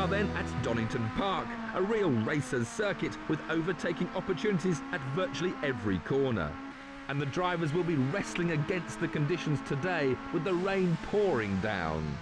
then at Donington Park, a real racer's circuit with overtaking opportunities at virtually every corner. And the drivers will be wrestling against the conditions today with the rain pouring down.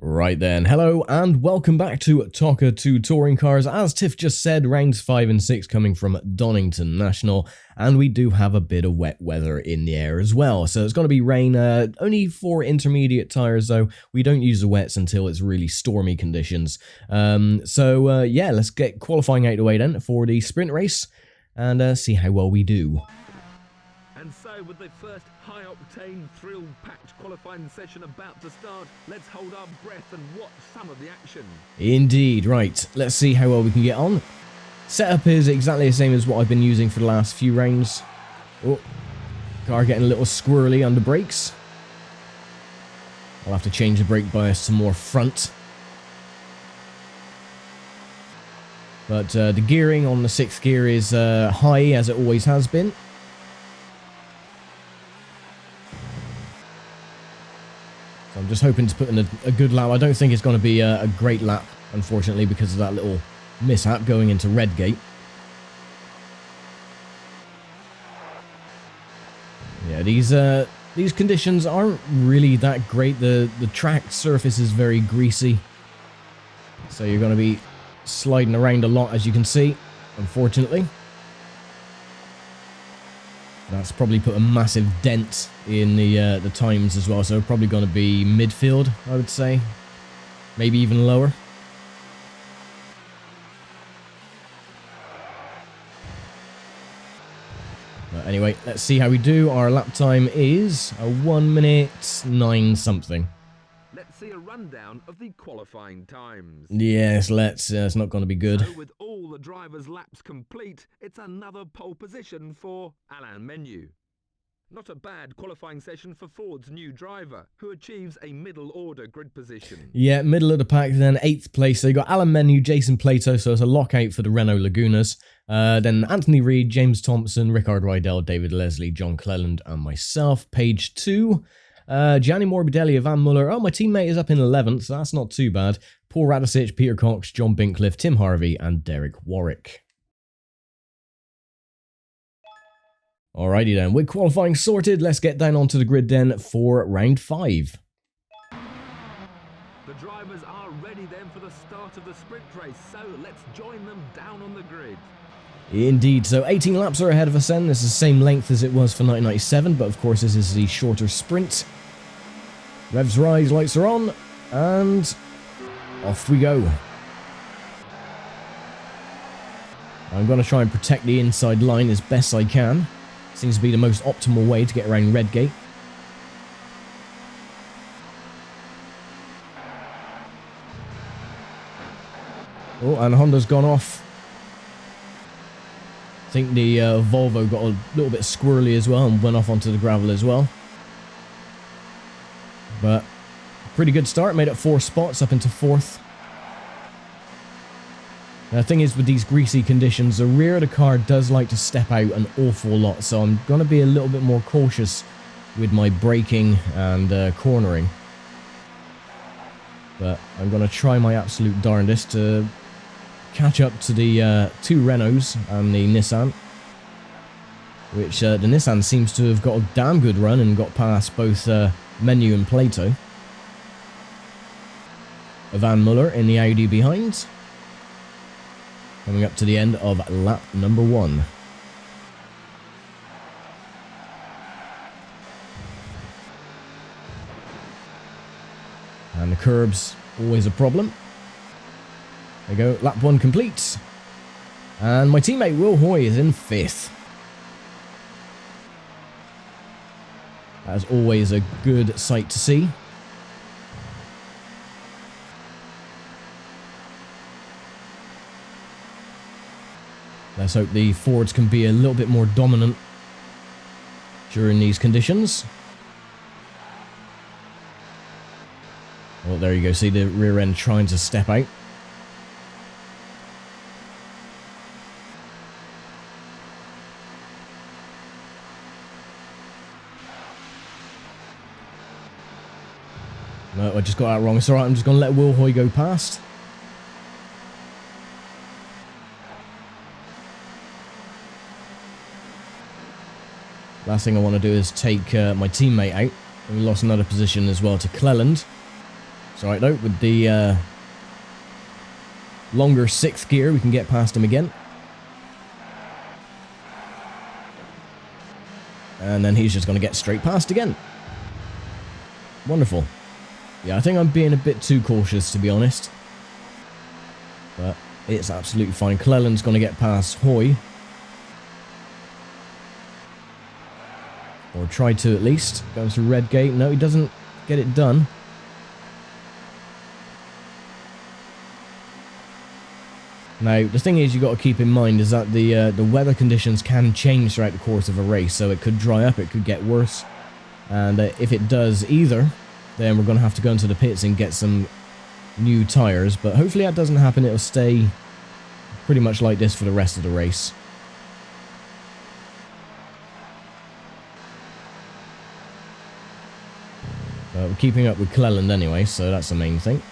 Right then, hello and welcome back to ToCA 2 Touring Cars. As Tiff just said, rounds 5 and 6 coming from Donington National, and we do have a bit of wet weather in the air as well. So it's going to be rain, only for intermediate tyres though. We don't use the wets until it's really stormy conditions. Yeah, let's get qualifying out of the way then for the sprint race and see how well we do. And so, with the first high-octane, thrill-packed qualifying session about to start, let's hold our breath and watch some of the action. Indeed, right. Let's see how well we can get on. Setup is exactly the same as what I've been using for the last few rounds. Oh, car getting a little squirrely under brakes. I'll have to change the brake bias to more front. But the gearing on the 6th gear is high, as it always has been. So I'm just hoping to put in a good lap. I don't think it's going to be a great lap, unfortunately, because of that little mishap going into Redgate. Yeah, these conditions aren't really that great. The track surface is very greasy, so you're going to be sliding around a lot, as you can see, unfortunately. That's probably put a massive dent in the times as well, so probably going to be midfield, I would say. Maybe even lower. But anyway, let's see how we do. Our lap time is a 1 minute 9 something. Let's see a rundown of the qualifying times. Yes, let's. It's not going to be good. So with all the drivers' laps complete, it's another pole position for Alain Menu. Not a bad qualifying session for Ford's new driver, who achieves a middle-order grid position. Yeah, middle of the pack, then 8th place. So you got Alain Menu, Jason Plato, so it's a lockout for the Renault Lagunas. Then Anthony Reid, James Thompson, Rickard Rydell, David Leslie, John Cleland, and myself. Page 2. Gianni Morbidelli, Van Muller. Oh, my teammate is up in 11th, so that's not too bad. Paul Radicic, Peter Cox, John Bincliffe, Tim Harvey, and Derek Warwick. Alrighty then, with qualifying sorted, let's get down onto the grid then for round 5. The drivers are ready then for the start of the sprint race, so let's join them down on the grid. Indeed, so 18 laps are ahead of us then. This is the same length as it was for 1997, but of course this is the shorter sprint. Revs rise, lights are on, and off we go. I'm going to try and protect the inside line as best I can. Seems to be the most optimal way to get around Redgate. Oh, and Honda's gone off. I think the Volvo got a little bit squirrely as well and went off onto the gravel as well. But pretty good start, made it 4 spots up into 4th. The thing is, with these greasy conditions, the rear of the car does like to step out an awful lot, so I'm going to be a little bit more cautious with my braking and cornering. But I'm going to try my absolute darndest to catch up to the 2 Renaults and the Nissan, which the Nissan seems to have got a damn good run and got past both Menu and Plato. Van Muller in the Audi behind. Coming up to the end of lap number 1. And the curbs, always a problem. There you go, lap 1 complete. And my teammate Will Hoy is in 5th. That is always a good sight to see. Let's hope the Fords can be a little bit more dominant during these conditions. Well, there you go. See the rear end trying to step out. No, I just got that wrong. It's alright, I'm just going to let Will Hoy go past. Last thing I want to do is take my teammate out. And we lost another position as well to Cleland. It's alright though, with the longer 6th gear, we can get past him again. And then he's just going to get straight past again. Wonderful. Yeah, I think I'm being a bit too cautious, to be honest. But it's absolutely fine. Cleland's going to get past Hoy. Or try to, at least. Goes through Red Gate. No, he doesn't get it done. Now, the thing is, you got to keep in mind is that the weather conditions can change throughout the course of a race, so it could dry up, it could get worse, and if it does either, then we're going to have to go into the pits and get some new tyres, but hopefully that doesn't happen. It'll stay pretty much like this for the rest of the race. But we're keeping up with Cleland anyway, so that's the main thing.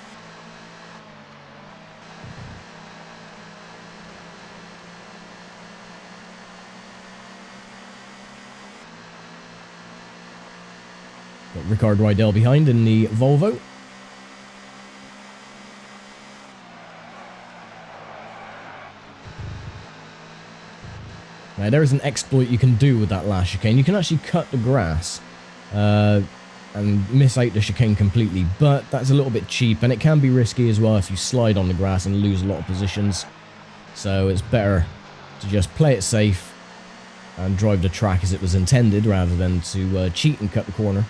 Got Rickard Rydell behind in the Volvo. Now there is an exploit you can do with that last chicane. You can actually cut the grass and miss out the chicane completely, but that's a little bit cheap and it can be risky as well if you slide on the grass and lose a lot of positions. So it's better to just play it safe and drive the track as it was intended rather than to cheat and cut the corner.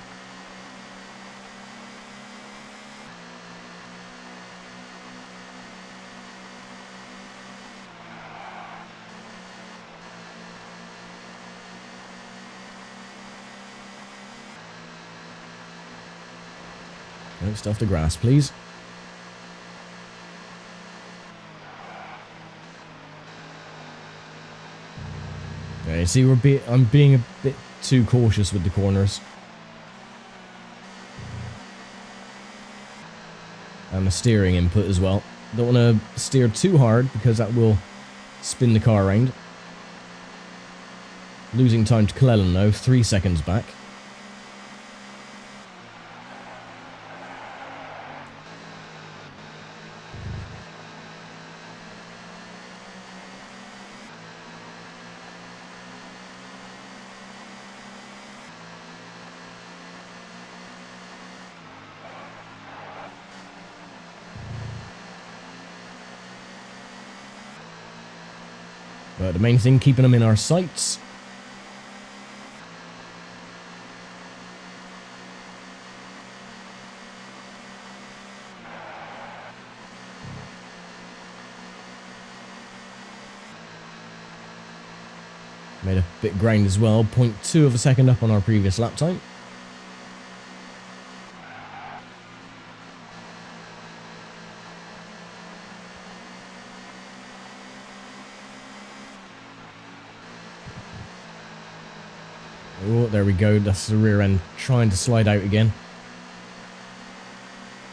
Don't stuff the grass, please. Okay, see, I'm being a bit too cautious with the corners. And the steering input as well. Don't want to steer too hard because that will spin the car around. Losing time to Cleland though, 3 seconds back. But the main thing, keeping them in our sights. Made a bit of ground as well, 0.2 of a second up on our previous lap time. Oh, there we go. That's the rear end trying to slide out again.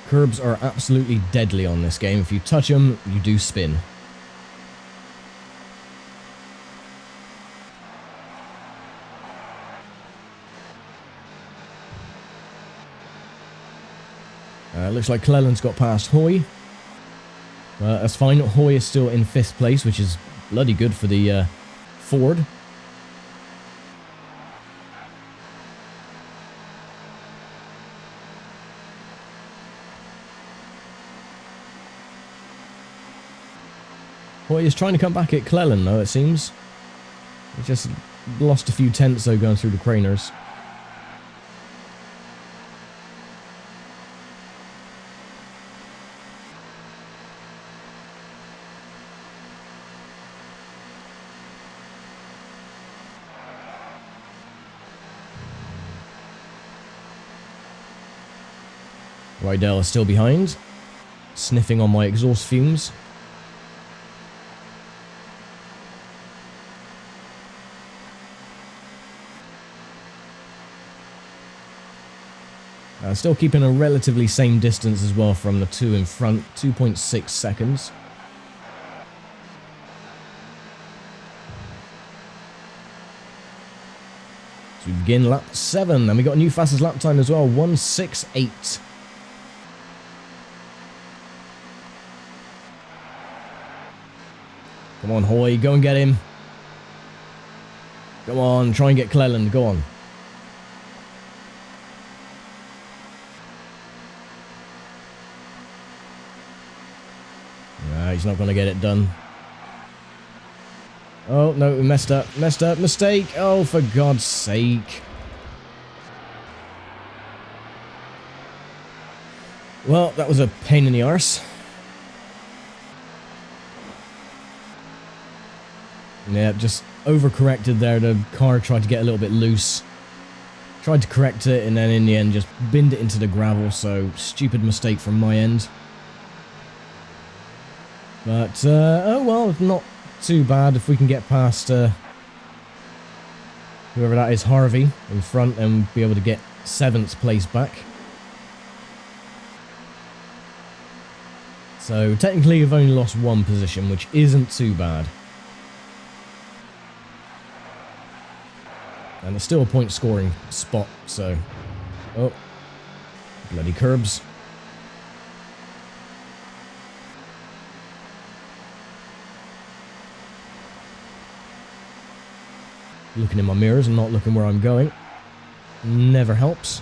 Curbs are absolutely deadly on this game. If you touch them, you do spin. Looks like Cleland's got past Hoy. That's fine. Hoy is still in 5th place, which is bloody good for the Ford. Hoy is trying to come back at Cleland though, it seems. He just lost a few tenths though going through the craners. Rydell is still behind, sniffing on my exhaust fumes. Still keeping a relatively same distance as well from the two in front, 2.6 seconds. So we begin lap 7, and we got a new fastest lap time as well, 1:68. Come on, Hoy, go and get him. Come on, try and get Cleland, go on. Nah, he's not going to get it done. Oh, no, we messed up, mistake. Oh, for God's sake. Well, that was a pain in the arse. Yeah, just overcorrected there. The car tried to get a little bit loose. Tried to correct it, and then in the end just binned it into the gravel, so stupid mistake from my end. But, oh well, not too bad if we can get past whoever that is, Harvey, in front, and be able to get 7th place back. So technically we've only lost 1 position, which isn't too bad. And it's still a point scoring spot, so... Oh. Bloody curbs. Looking in my mirrors and not looking where I'm going. Never helps.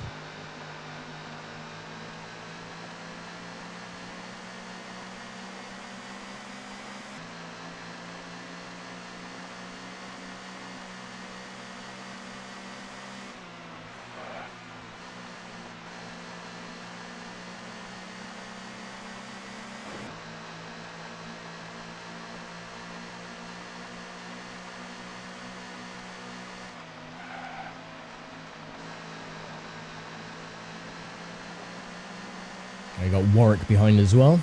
I got Warwick behind as well.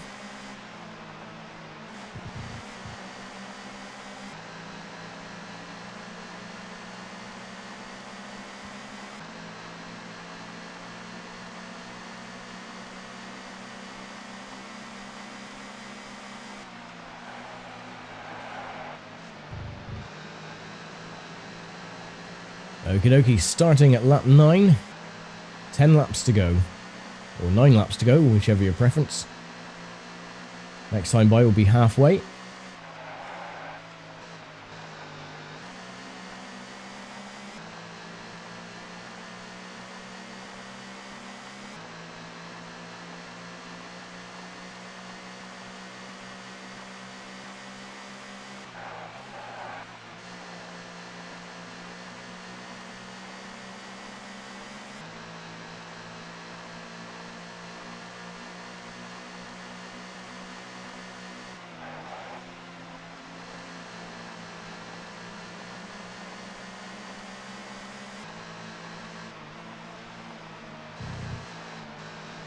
Okie dokie, starting at lap 9. 10 laps to go. Or 9 laps to go, whichever your preference. Next time by will be halfway.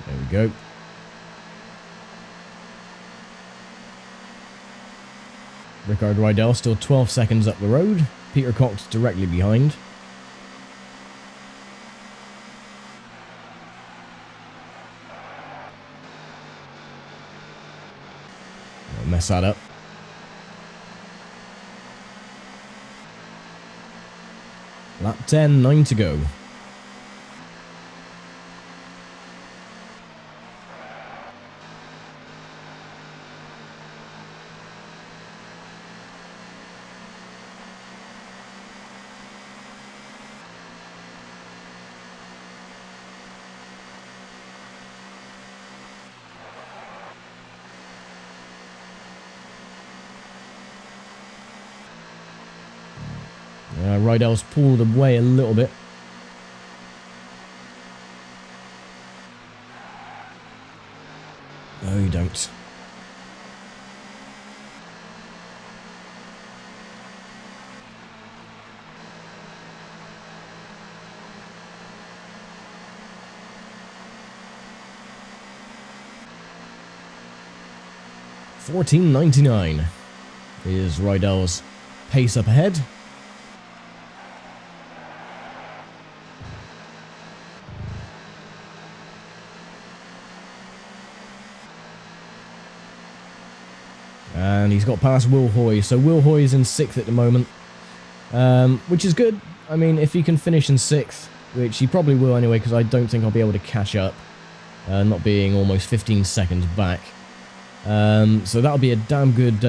There we go. Rickard Rydell still 12 seconds up the road. Peter Cox directly behind. I'll mess that up. Lap 10, 9 to go. Rydell's pulled away a little bit. No, you don't. $14.99 is Rydell's pace up ahead. And he's got past Will Hoy. So Will Hoy is in 6th at the moment, which is good. I mean, if he can finish in 6th, which he probably will anyway, because I don't think I'll be able to catch up, not being almost 15 seconds back. So that'll be a damn good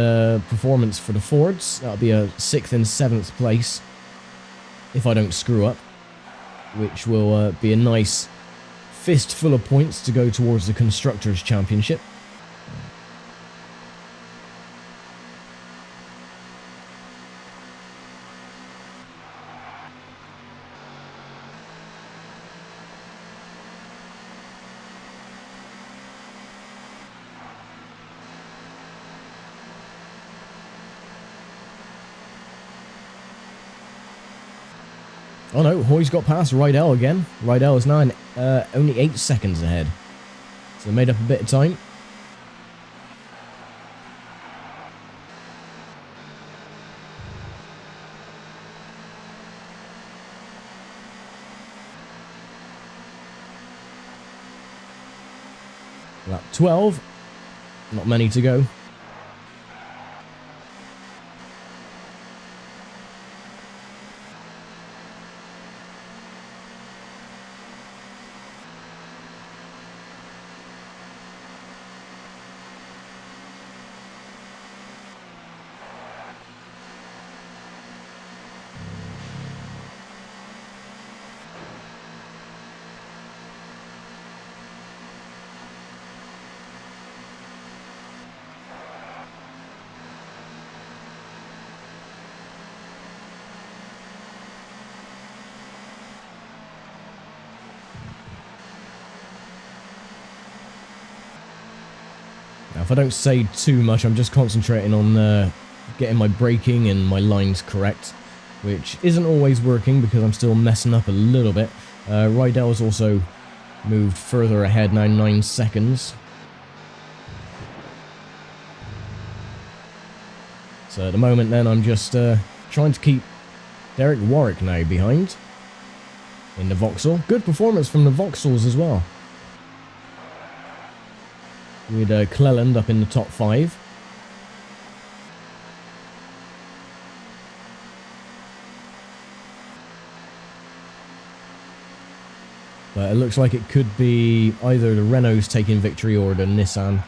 performance for the Fords. That'll be a 6th and 7th place, if I don't screw up, which will be a nice fistful of points to go towards the Constructors' Championship. Oh no, Hoy's got past Rydell again. Rydell is now in, only 8 seconds ahead. So made up a bit of time. Lap 12. Not many to go. Now, if I don't say too much, I'm just concentrating on getting my braking and my lines correct, which isn't always working because I'm still messing up a little bit. Rydell's also moved further ahead now, 9 seconds. So at the moment then, I'm just trying to keep Derek Warwick now behind in the Vauxhall. Good performance from the Vauxhalls as well, with Cleland up in the top 5. But it looks like it could be either the Renault's taking victory or the Nissan.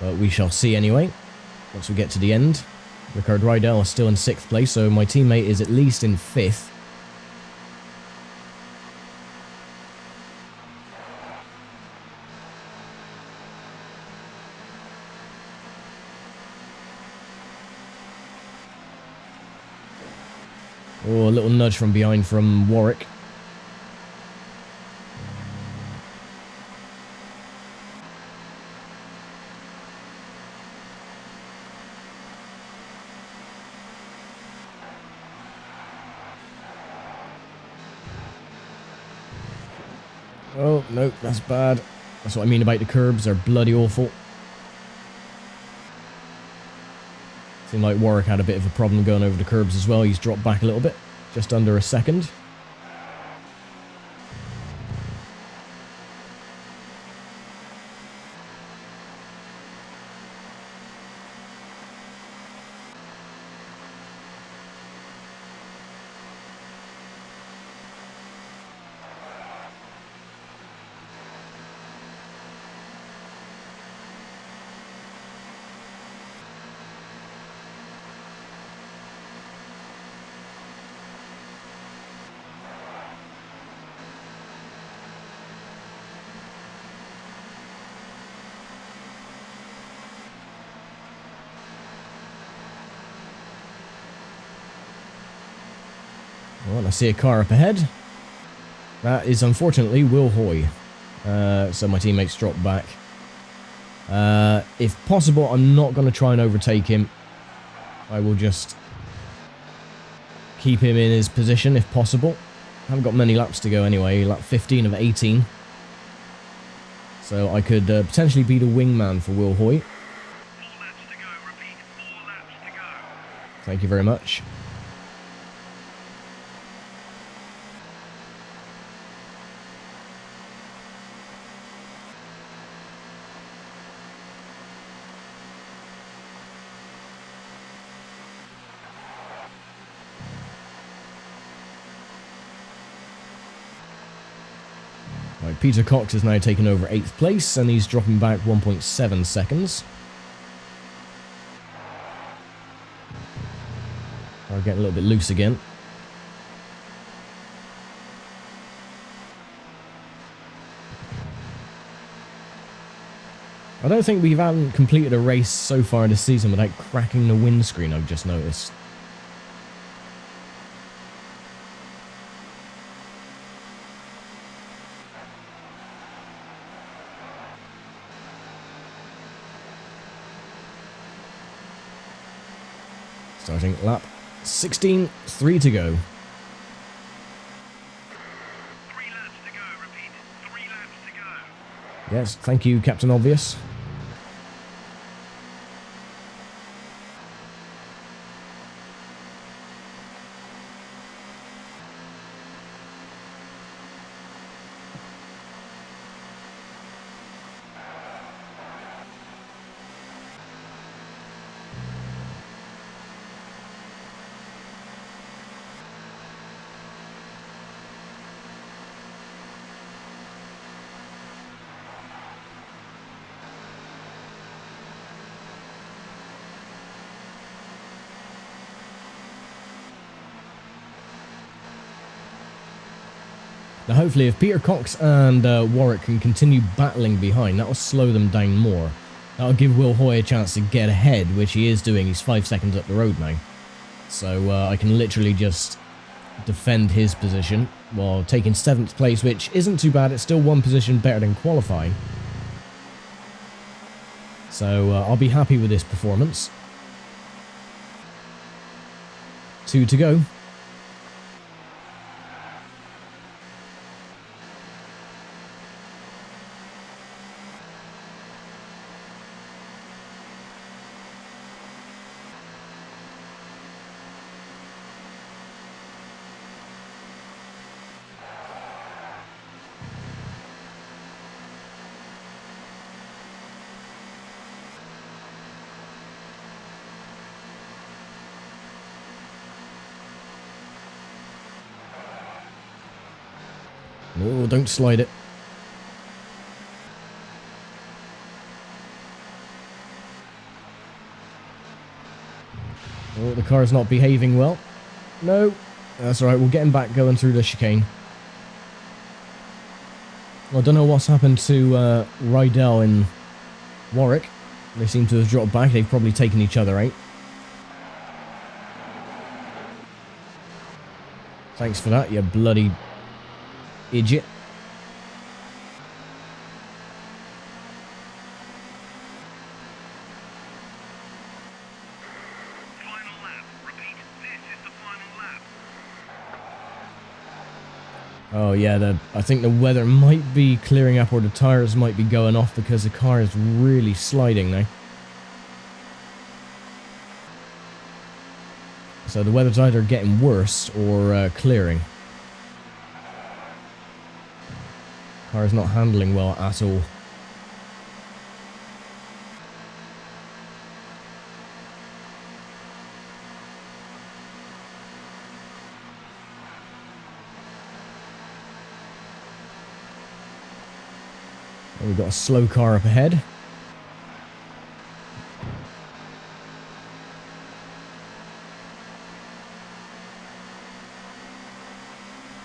But we shall see anyway, once we get to the end. Rickard Rydell is still in 6th place, so my teammate is at least in 5th. Oh, a little nudge from behind from Warwick. Oh, no, that's bad. That's what I mean about the curbs. They're bloody awful. Seemed like Warwick had a bit of a problem going over the curbs as well. He's dropped back a little bit, just under a second. Well, I see a car up ahead. That is unfortunately Will Hoy. So my teammates dropped back. If possible, I'm not going to try and overtake him. I will just keep him in his position if possible. Haven't got many laps to go anyway, lap 15 of 18. So I could potentially be the wingman for Will Hoy. 4 laps to go, repeat, 4 laps to go. Thank you very much. Right, Peter Cox is now taking over 8th place, and he's dropping back 1.7 seconds. We're getting a little bit loose again. I don't think we haven't completed a race so far this season without cracking the windscreen, I've just noticed. Starting lap 16, 3 to go. 3 laps to go, repeat, 3 laps to go. Yes, thank you, Captain Obvious. Now hopefully if Peter Cox and Warwick can continue battling behind, that will slow them down more. That will give Will Hoy a chance to get ahead, which he is doing. He's 5 seconds up the road now. So I can literally just defend his position while taking 7th place, which isn't too bad. It's still 1 position better than qualifying. So I'll be happy with this performance. 2 to go. Oh, don't slide it. Oh, the car's not behaving well. No, that's alright, we'll get him back going through the chicane. Well, I don't know what's happened to Rydell and Warwick. They seem to have dropped back. They've probably taken each other out. Thanks for that, you bloody idiot. Final lap, repeat, this is the final lap. Oh yeah, I think the weather might be clearing up, or the tyres might be going off because the car is really sliding now. So the weather's either getting worse or clearing. Car's not handling well at all. We've got a slow car up ahead.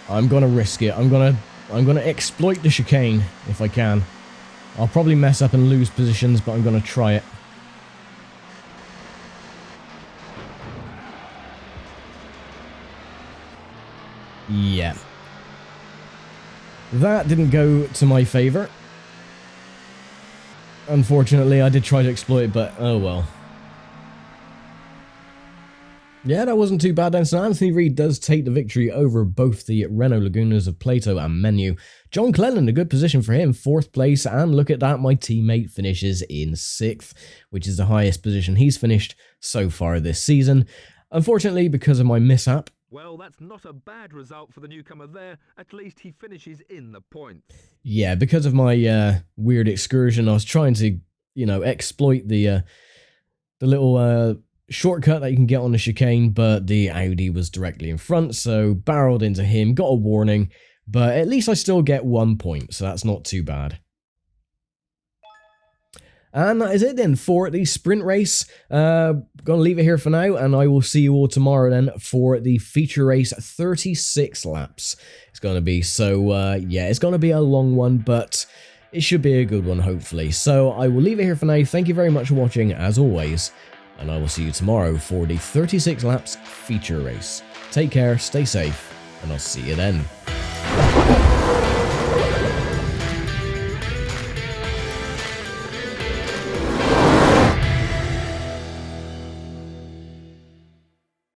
I'm gonna risk it. I'm gonna exploit the chicane if I can. I'll probably mess up and lose positions, but I'm gonna try it. Yeah. That didn't go to my favour. Unfortunately, I did try to exploit it, but oh well. Yeah, that wasn't too bad then. So Anthony Reid does take the victory over both the Renault Lagunas of Plato and Menu. John Clennon, a good position for him, 4th place. And look at that, my teammate finishes in 6th, which is the highest position he's finished so far this season. Unfortunately, because of my mishap. Well, that's not a bad result for the newcomer there. At least he finishes in the points. Yeah, because of my weird excursion, I was trying to, exploit the little shortcut that you can get on the chicane, but the Audi was directly in front, so barreled into him, got a warning, But at least I still get 1 point, so that's not too bad. And that is it then for the sprint race. Gonna leave it here for now, and I will see you all tomorrow then for the feature race, 36 laps. It's gonna be, so yeah, it's gonna be a long one, but it should be a good one, hopefully. So I will leave it here for now. Thank you very much for watching, as always, and I will see you tomorrow for the 36 laps feature race. Take care, stay safe, and I'll see you then.